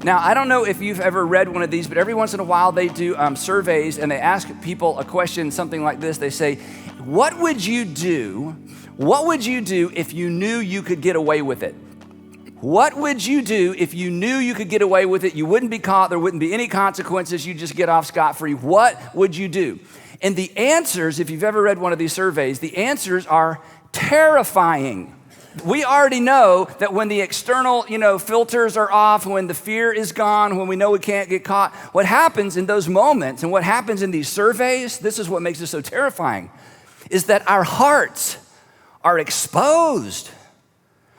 Now, I don't know if you've ever read one of these, but every once in a while they do surveys and they ask people a question, something like this. They say, what would you do if you knew you could get away with it? What would you do if you knew you could get away with it? You wouldn't be caught, there wouldn't be any consequences, you just get off scot-free. What would you do? And the answers, if you've ever read one of these surveys, the answers are terrifying. We already know that when the external, filters are off, when the fear is gone, when we know we can't get caught, what happens in those moments and what happens in these surveys, this is what makes it so terrifying, is that our hearts are exposed.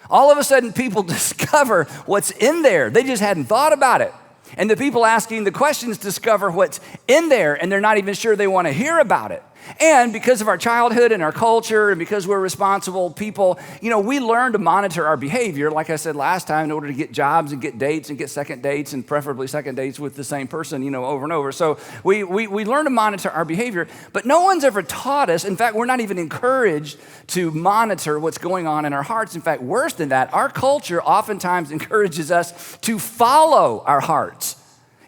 All of a sudden, people discover what's in there. They just hadn't thought about it. And the people asking the questions discover what's in there, and they're not even sure they want to hear about it. And because of our childhood and our culture, and because we're responsible people, we learn to monitor our behavior, like I said last time, in order to get jobs and get dates and get second dates, and preferably second dates with the same person, over and over. So we learn to monitor our behavior, but no one's ever taught us. In fact, we're not even encouraged to monitor what's going on in our hearts. In fact, worse than that, our culture oftentimes encourages us to follow our hearts.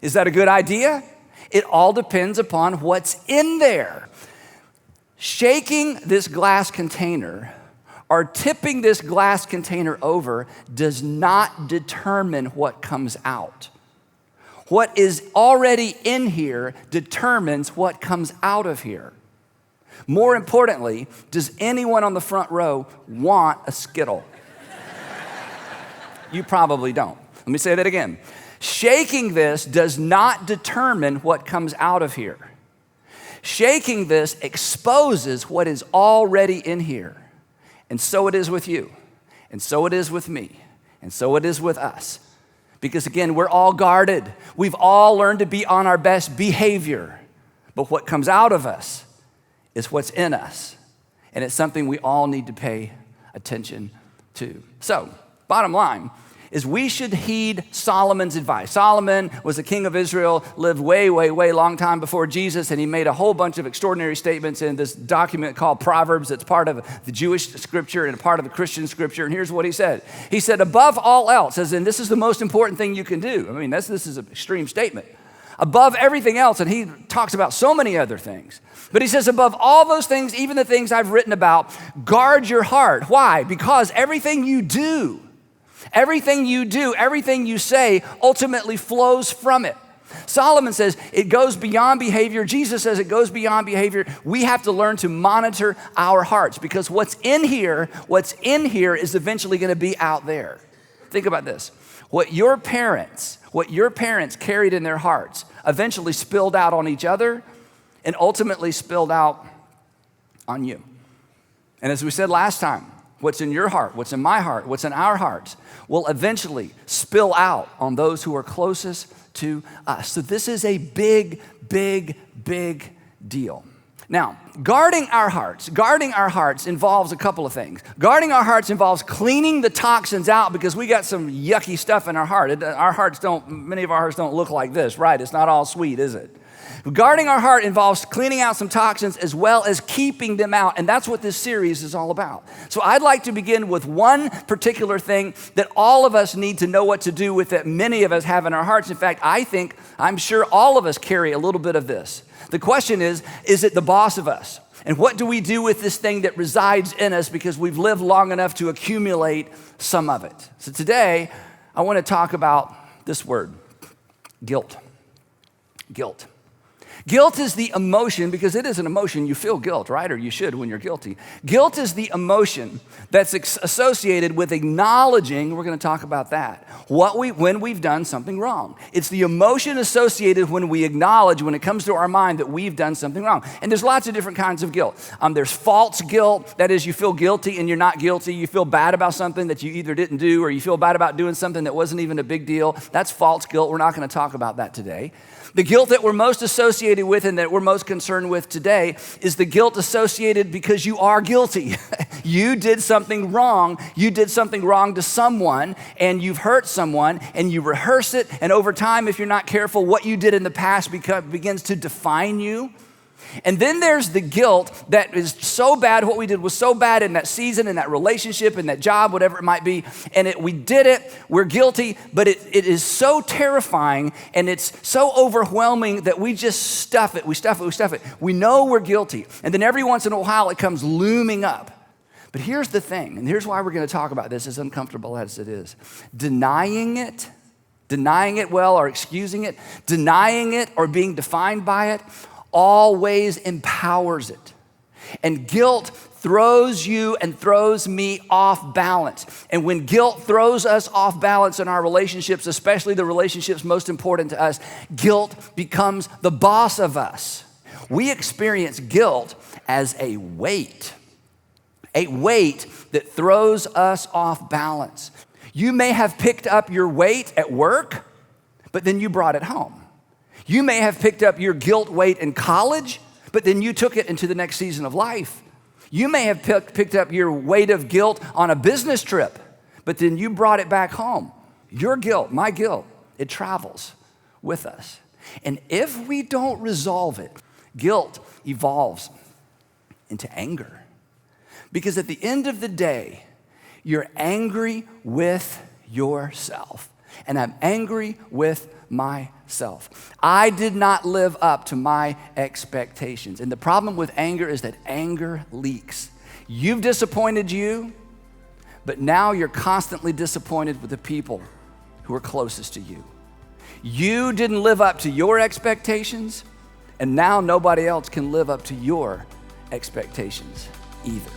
Is that a good idea? It all depends upon what's in there. Shaking this glass container or tipping this glass container over does not determine what comes out. What is already in here determines what comes out of here. More importantly, does anyone on the front row want a Skittle? You probably don't. Let me say that again. Shaking this does not determine what comes out of here. Shaking this exposes what is already in here. And so it is with you. And so it is with me. And so it is with us. Because again, we're all guarded. We've all learned to be on our best behavior. But what comes out of us is what's in us. And it's something we all need to pay attention to. So, bottom line is we should heed Solomon's advice. Solomon was the king of Israel, lived way, way, way long time before Jesus, and he made a whole bunch of extraordinary statements in this document called Proverbs. It's part of the Jewish scripture and a part of the Christian scripture, and here's what he said. He said, above all else, as in this is the most important thing you can do. I mean, this is an extreme statement. Above everything else, and he talks about so many other things. But he says, above all those things, even the things I've written about, guard your heart. Why? Because everything you do, everything you say ultimately flows from it. Solomon says it goes beyond behavior. Jesus says it goes beyond behavior. We have to learn to monitor our hearts because what's in here is eventually going to be out there. Think about this. What your parents carried in their hearts eventually spilled out on each other and ultimately spilled out on you. And as we said last time, what's in your heart, what's in my heart, what's in our hearts will eventually spill out on those who are closest to us. So this is a big, big, big deal. Now, guarding our hearts involves a couple of things. Guarding our hearts involves cleaning the toxins out because we got some yucky stuff in our heart. Many of our hearts don't look like this, right? It's not all sweet, is it? Guarding our heart involves cleaning out some toxins as well as keeping them out, and that's what this series is all about. So I'd like to begin with one particular thing that all of us need to know what to do with that many of us have in our hearts. In fact, I'm sure all of us carry a little bit of this. The question is it the boss of us? And what do we do with this thing that resides in us because we've lived long enough to accumulate some of it? So today, I want to talk about this word, guilt. Guilt. Guilt is the emotion, because it is an emotion, you feel guilt, right? Or you should when you're guilty. Guilt is the emotion that's associated with acknowledging, we're going to talk about that, when we've done something wrong. It's the emotion associated when we acknowledge, when it comes to our mind, that we've done something wrong. And there's lots of different kinds of guilt. There's false guilt, that is you feel guilty and you're not guilty. You feel bad about something that you either didn't do or you feel bad about doing something that wasn't even a big deal. That's false guilt. We're not going to talk about that today. The guilt that we're most associated with and that we're most concerned with today is the guilt associated because you are guilty. You did something wrong. You did something wrong to someone and you've hurt someone and you rehearse it. And over time, if you're not careful, what you did in the past begins to define you. And then there's the guilt that is so bad, what we did was so bad in that season, in that relationship, in that job, whatever it might be, and we did it, we're guilty, but it is so terrifying and it's so overwhelming that we just stuff it. We know we're guilty, and then every once in a while it comes looming up. But here's the thing, and here's why we're going to talk about this, as uncomfortable as it is. Denying it well or excusing it, denying it or being defined by it, always empowers it. And guilt throws you and throws me off balance. And when guilt throws us off balance in our relationships, especially the relationships most important to us, guilt becomes the boss of us. We experience guilt as a weight that throws us off balance. You may have picked up your weight at work, but then you brought it home. You may have picked up your guilt weight in college, but then you took it into the next season of life. You may have picked up your weight of guilt on a business trip, but then you brought it back home. Your guilt, my guilt, it travels with us. And if we don't resolve it, guilt evolves into anger. Because at the end of the day, you're angry with yourself. And I'm angry with myself. I did not live up to my expectations. And the problem with anger is that anger leaks. You've disappointed you, but now you're constantly disappointed with the people who are closest to you. You didn't live up to your expectations, and now nobody else can live up to your expectations either.